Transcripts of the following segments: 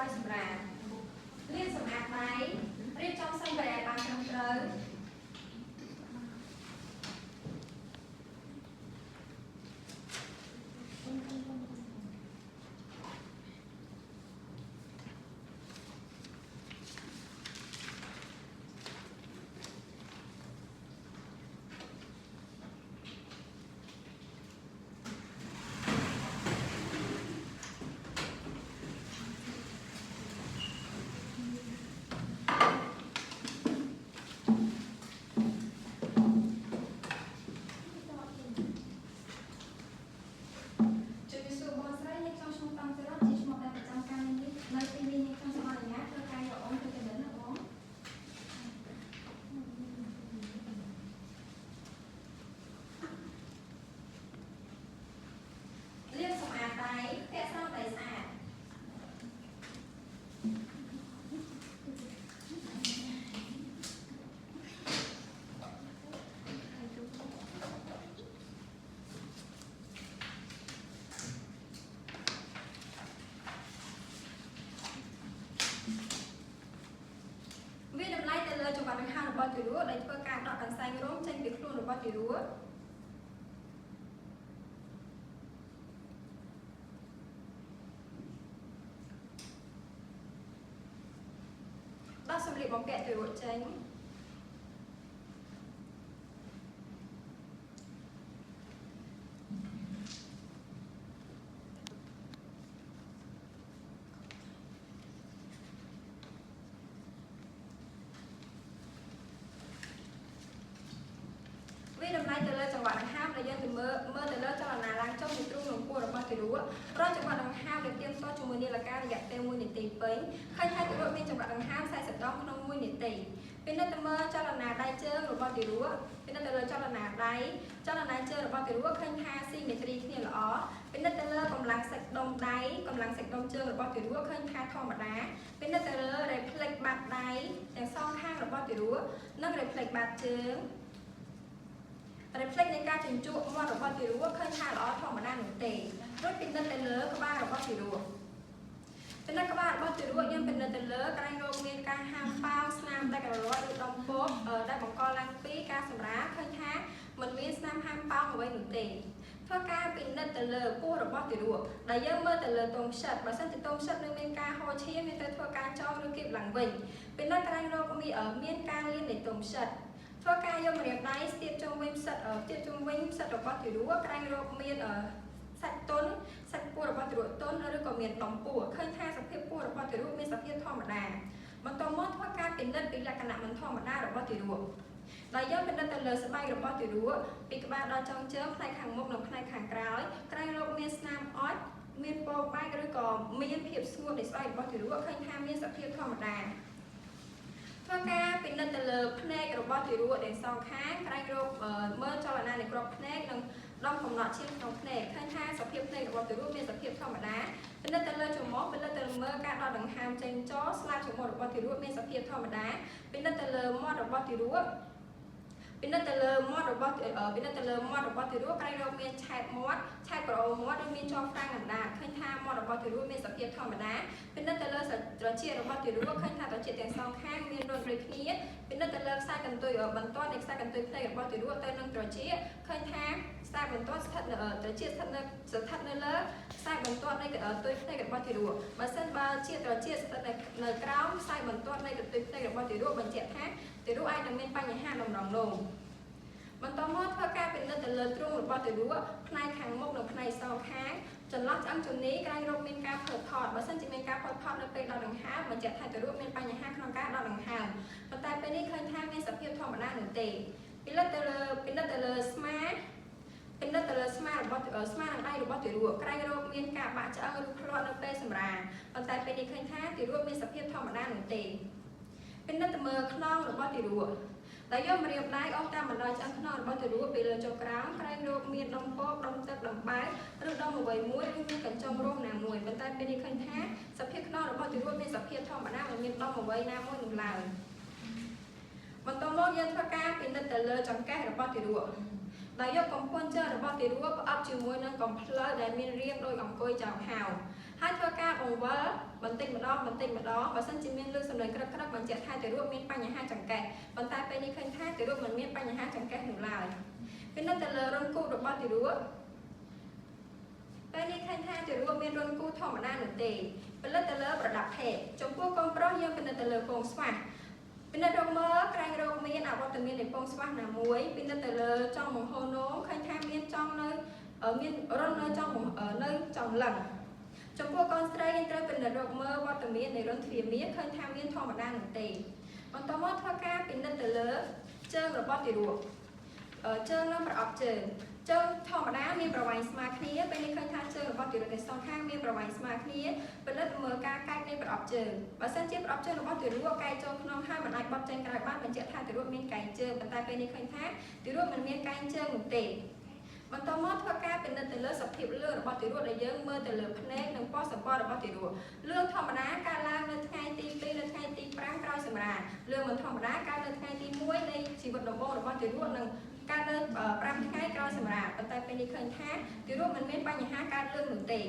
ដោយសម្រាប់លាងសម្អាតដៃរៀបចំសម្ភារៈបានត្រឹមត្រូវចង្វាក់ដង្ហើមរបស់ទារកដែលធ្វើការដកកន្សែងរោមចេញពីខ្លួនរបស់ទារកដោះសម្លៀកបំពាក់ទារកចេញតម្លៃទៅលើចង្វាក់ដង្ហើមដែលយើងទៅមើលទៅលើចលនាឡើងចុះពីទ្រូងលំពោះរបស់ទារកព្រោះចង្វាក់ដង្ហើមដែលទៀងទាត់ជាមួយនាឡិការយៈពេល1នាទីពេញឃើញថាទារកមានចង្វាក់ដង្ហើម40ដងក្នុង1នាទីពិនិត្យទៅមើលចលនាដៃជើងរបស់ទារកពិនិត្យទៅលើចលនាដៃចលនាជើងរបស់ទារកឃើញថាស៊ីមេទ្រីគ្នាល្អពិនិត្យទៅលើកម្លាំងសាច់ដុំដៃកម្លាំងសាច់ដុំជើងរបស់ទារកឃើញថាធម្មតាពិនិត្យទៅលើ reflex បាតដៃទាំងសងខាងរបស់ទារកនិង reflex បាតជើងreflex នៃការជញ្ជក់មាត់របស់ទារកឃើញថាល្អធម្មតានោះទេរួចពិនិត្យទៅលើក្បាលរបស់ទារកពិនិត្យក្បាលរបស់ទារកយើងពិនិត្យទៅលើក្រែងរោគមានការហាមប៉ោងស្នាមដាច់រលាត់ឬដុំពោះដែលបង្កឡើងពីការសម្រាលឃើញថាមិនមានស្នាមហាមប៉ោងអ្វីនោះទេធ្វើការពិនិត្យទៅលើពោះរបស់ទារកដែលយើងមើលទៅលើទងផ្សិតបើសិនជាទងផ្សិតនៅមានការហូរឈាមមានទៅធ្វើការចងឬគៀបឡើងវិញពិនិត្យក្រែងរោគមានការលៀននៃទងផ្សិតធ្វើការយកម្រាមដៃស្ទាបជុំវិញផ្សិតរបស់ទារកក្រែងរោគមានសាច់ទន់សាច់ពោះរបស់ទារកទន់ឬក៏មានដុំពោះឃើញថាសភាពពោះរបស់ទារកមានសភាពធម្មតាបន្តមកធ្វើការពិនិត្យពីលក្ខណៈមិនធម្មតារបស់ទារកដោយយើងពិនិត្យទៅលើស្បែករបស់ទារកពីក្បាលដល់ចុងជើងផ្នែកខាងមុខនិងផ្នែកខាងក្រោយក្រែងរោគមានស្នាមអុចមានពងបែកឬក៏មានភាពស្ងួតនៃស្បែករបស់ទារកឃើញថាមានសភាពធម្មតាធ្វើការពិនិត្យទៅលើភ្នែករបស់ទារកទាំងសងខាងក្រែងរោគមើលចលនានៃក្របភ្នែកនិងដុំកំណត់ឈាមក្នុងភ្នែកឃើញថាសភាពភ្នែករបស់ទារកមានសភាពធម្មតាពិនិត្យទៅលើច្រមុះពិនិត្យទៅមើលការដកដង្ហើមចេញចូលស្លាបច្រមុះរបស់ទារកមានសភាពធម្មតាពិនិត្យទៅលើមាត់របស់ទារកពិនិត្យទៅលើមាត់របស់ទារកក្រែងរោគមានឆែកមាត់ឆែកក្រអូបមាត់ឬមានជាប់ហ្វ្រាំងកណ្ដាលឃើញថាមាត់របស់ទារកមានសភាពធម្មតាពិនិត្យទៅលើត្រចៀករបស់ទារកឃើញថាត្រចៀកទាំងសងខាងមានរន្ធដូចគ្នាពិនិត្យទៅលើខ្សែកន្ទុយបន្ទាត់នៃខ្សែកន្ទុយភ្នែករបស់ទារកទៅនឹងត្រចៀកឃើញថាខ្សែបន្ទាត់ស្ថិតនៅត្រចៀកស្ថិតនៅលើខ្សែបន្ទាត់នៃកន្ទុយភ្នែករបស់ទារកបើសិនបើជាត្រចៀកស្ថិតនៅក្រោមខ្សែបន្ទាត់នៃកន្ទុយភ្នែករបស់ទារកបញ្ជាក់ថាទារកអាចនឹងមានបញ្ហាតម្រងនោមបន្តមកធ្វើការពិនិត្យទៅលើទ្រូងរបស់ទារកផ្នែកខាងមុខនិងផ្នែកសងខាងចន្លោះឆ្អឹងជំនីក្រែងរោគមានការផើថតបើសិនជាមានការផើថតនៅពេលដកដង្ហើមបញ្ជាក់ថាទារកមានបញ្ហាក្នុងការដកដង្ហើមប៉ុន្តែពេលនេះឃើញថាមានសភាពធម្មតានោះទេពិនិត្យទៅលើស្មារបស់ស្មានិងដៃរបស់ទារកក្រែងរោគមានការបាក់ឆ្អឹងឬភ្លាត់នៅពេលសម្រាលប៉ុន្តែពេលនេះឃើញថាទារកមានសភាពធម្មតានោះទេពិនិត្យទៅមើលខ្នងរបស់ទារកដែលយកម្រាមដៃអស់តាមបណ្ដោយឆ្អឹងខ្នងរបស់ទារកពីលើចុងក្រោមក្រែងរោគមានដុំពោកដុំទឹកដុំបែកឬដុំអ្វីមួយឬមានកញ្ចុងរោមណាមួយប៉ុន្តែពេលនេះឃើញថាសភាពខ្នងរបស់ទារកមានសភាពធម្មតាមិនមានដុំអ្វីណាមួយនោះឡើយបន្តមកយើងធ្វើការពិនិត្យទៅលើចង្កេះរបស់ទារកដោយយកកំពង់ជើងរបស់ទារកផ្អប់ជាមួយនឹងកំភ្លើដែលមានរាងដូចអង្គុយចោលហៅហើយធ្វើការបង្ វល់បន្តិចម្ដងបើសិនជាមានលឺសំឡេងក្រឹកបញ្ជាក់ថាទារកមានបញ្ហាចង្កេះប៉ុន្តែពេលនេះឃើញថាទារកមិនមានបញ្ហាចង្កេះនោះឡើយពិនិត្យទៅលើរន្ធគូរបស់ទារកពេលនេះឃើញថាទារកមានរន្ធគូធម្មតានោះទេពិនិត្យទៅលើប្រដាប់ភេទចំពោះកូនប្រុសយើងពិនិត្យទៅលើពងស្វាស់ពិនិត្យរកមើលក្រែងរោគមានអវត្តមាននៃពងស្វាស់ណាមួយពិនិត្យទៅលើចុងបង្ហូរនោមឃើញថាមានចុងនៅមានរន្ធនៅចុងលឹងចំពោះកូនស្រីយើងត្រូវពិនិត្យរកមើលវត្តមាននៃរន្ធទ្វាមាឃើញថាមានធម្មតានោះទេបន្តមកធ្វើការពិនិត្យទៅលើជើងរបស់ទារកជើងនិងប្រអប់ជើងធម្មតាមានប្រវែងស្មើគ្នាពេលនេះឃើញថាជើងរបស់ទារកទាំងសងខាងមានប្រវែងស្មើគ្នាពិនិត្យមើលការកែកនៃប្រអប់ជើងបើសិនជាប្រអប់ជើងរបស់ទារកកែកចូលក្នុងហើយមិនអាចបត់ចេញក្រៅបានបញ្ជាក់ថាទារកមានកែងជើងប៉ុន្តែពេលនេះឃើញថាទារកមិនមានកែងជើងនោះទេបន្តមកធ្វើការពិនិត្យទៅលើសភាពលឿងរបស់ទារកដែលយើងមើលទៅលើភ្នែកនិងប៉ុស្តិ៍សម្ព័ន្ធរបស់ទារកលឿងធម្មតាកើតឡើងនៅថ្ងៃទី2នៅថ្ងៃទី5ក្រោយសម្រាលលឿងមិនធម្មតាកើតនៅថ្ងៃទី1នៃជីវិតដំបូងរបស់ទារកនិងកើតនៅ5ថ្ងៃក្រោយសម្រាលប៉ុន្តែពេលនេះឃើញថាទារកមិនមានបញ្ហាកើតលឿងនោះទេ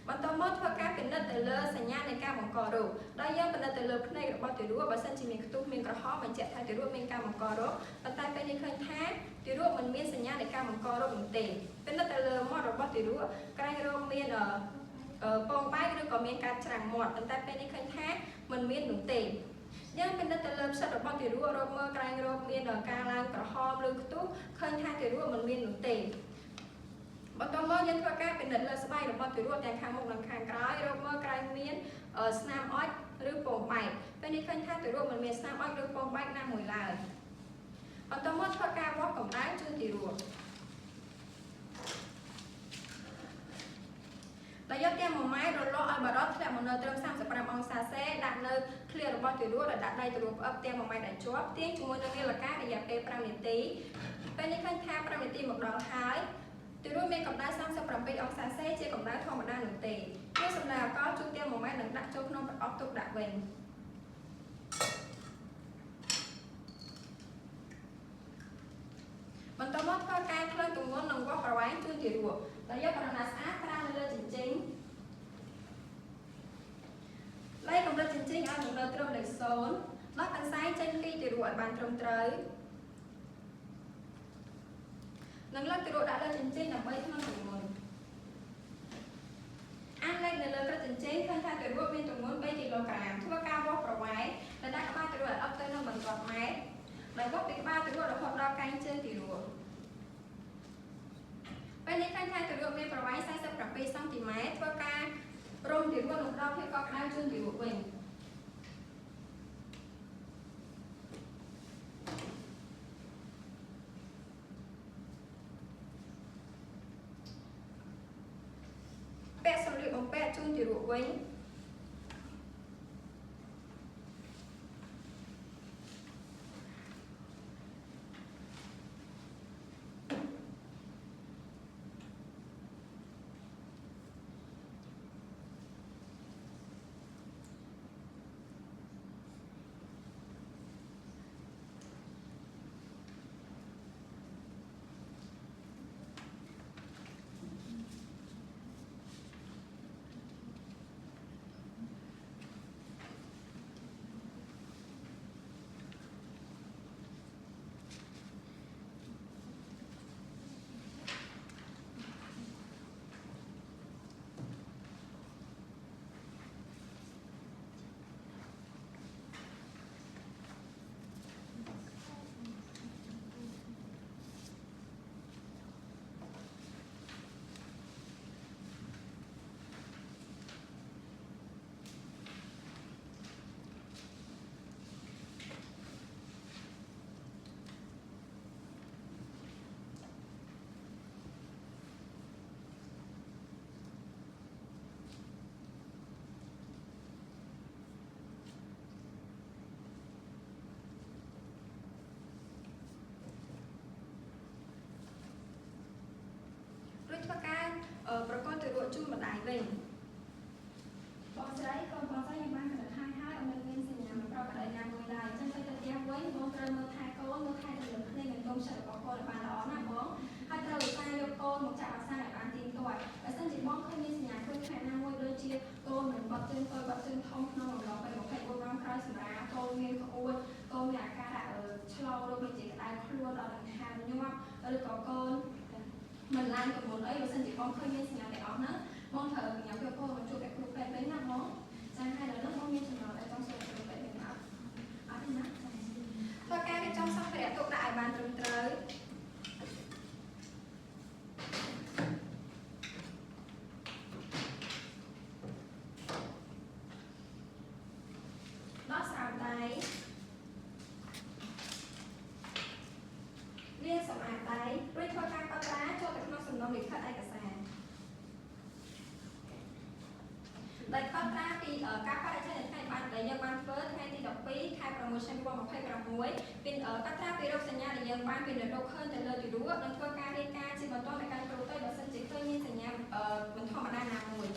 បន្តមកធ្វើការពិនិត្យទៅលើសញ្ញានៃការបង្ករោគដោយយើងពិនិត្យទៅលើភ្នែករបស់ទារកបើសិនជាមានខ្ទុះមានក្រហមបញ្ជាក់ថាទារកមានការបង្ករោគប៉ុន្តែពេលនេះឃើញថាទារកមិនមានសញ្ញានៃការបង្ករោគនោះទេពិនិត្យទៅលើមាត់របស់ទារកក្រែងរោគមានពងបែកឬក៏មានការច្រាំងមាត់ប៉ុន្តែពេលនេះឃើញថាមិនមាននោះទេយើងពិនិត្យទៅលើផ្សិតរបស់ទារករោគមើលក្រែងរោគមានការឡើងក្រហមឬខ្ទុះឃើញថាទារកមិនមាននោះទេបន្តមកយើងធ្វើការពិនិត្យលើស្បែករបស់ទារកទាំងខាងមុខនិងខាងក្រោយរកមើលក្រែងមានស្នាមអុចឬពងបែកពេលនេះឃើញថាទារកមិនមានស្នាមអុចឬពងបែកណាមួយឡើយបន្តមកធ្វើការវាស់កម្ដៅជូនទារកដោយយកទាំង1ម៉ែត្ររលាស់ឲ្យបារតធ្លាក់មកនៅត្រឹម35អង្សាសេដាក់នៅឃ្លារបស់ទារកដែលដាក់ដៃទារកផ្អឹបទាំង1ម៉ែត្រដែលជាប់ទាញជាមួយនឹងនាឡិការយៈពេល5នាទីពេលនេះឃើញថា5នាទីមកដល់ហើយទារកមានកម្ដៅ37អង្សាសេជាកម្ដៅធម្មតានោះទេគឺសម្រាប់អាកោជូតទាំង1ម៉ែត្រនឹងដាក់ចូលក្នុងប្រអប់ទុកដាក់វិញបន្តមកធ្វើការក្លឹងទម្ងន់និងវាស់ប្រវែងជូនទារកដោយយកក្រណាត់ស្អាតត្រាំនៅលើជញ្ជីងឡៃកម្រិតជញ្ជីងឲ្យនៅត្រឹមលេខ0ដោះកន្សែងចេញពីទារកឲ្យបានត្រឹមត្រូវនឹងលើកទារកដាក់លើជញ្ជីងដើម្បីថ្នាំទម្ងន់អានលេខនៅលើក្រឹតជញ្ជីងឃើញថាទារកមានទម្ងន់3គីឡូក្រាមធ្វើការវាស់ប្រវែងដែលដាក់ក្បាលទារកឲ្យអប់ទៅនឹងបន្ទាត់ម៉ែត្រដោយវាស់ពីក្បាលទារករហូតដល់កែងជើងទារកពេលនេះឃើញថាទារកមានប្រវែង47សង់ទីម៉ែត្រធ្វើការរុំទារកនឹងដល់ភាពកក់ក្ដៅជូនទារកវិញពាក់សម្លៀកបំពាក់ជូនទារកវិញធ្វើការប្រកបទារកជូនម្ដាយវិញបងស្រីកូនបងស្រីខ្ញុំបានកំណត់ហើយអត់មានសញ្ញាមិនប្រកបដោយណាមួយឡើយអញ្ចឹងទៅផ្ទះវិញបងត្រូវមើលថែកូនមើលថែទៅលើភ្នែកនិងកុំចិត្តរបស់កូនឲ្យបានល្អណាបងហើយត្រូវឧស្សាហ៍យកកូនមកចាក់វ៉ាក់សាំងឲ្យបានទៀងទាត់បើសិនជាបងឃើញមានសញ្ញាគ្រោះថ្នាក់ណាមួយដូចជាកូនមិន បាត់ជើងតូចបាត់ជើងធំក្នុងអំឡុងពេល24ម៉ោងក្រោយសម្រាប់កូនមានក្អួតកូនមានអាការៈឆ្លងរោគដូចជាក្តៅខ្លួនដល់ដង្ហើមញាប់ឬក៏កូនមិនឡើងទម្ងន់អីបើសិនជាបងឃើញមានសញ្ញាទាំងអស់ហ្នឹងបងត្រូវញ៉ាំយកពោះមកជួបអ្នកគ្រូពេទ្យវិញណាបងចាហើយដល់នោះបងមានចំណងដែលចង់សួរគ្រូពេទ្យវិញអត់ទេណាធ្វើការរៀបចំសម្ភារៈទុកដាក់ឲ្យបានត្រឹមត្រូវដោះស្រាយដៃលាងសម្អាតដៃរួចធ្វើការកត់ត្រាចូលទៅក្នុងសំណុំលិខិតឯកសារដោយកត់ត្រាពីការបរិច្ឆេទនៃថ្ងៃដែលយើងបានធ្វើថ្ងៃទី12ខែ6ឆ្នាំ2026ពីកត់ត្រាពីរោគសញ្ញាដែលយើងបានពីរោគឃើញទៅលើទារកនិងធ្វើការរាយការណ៍ជាបន្តទៅកាន់គ្រូទៅបើសិនជាឃើញមានសញ្ញាមិនធម្មតាណាមួយ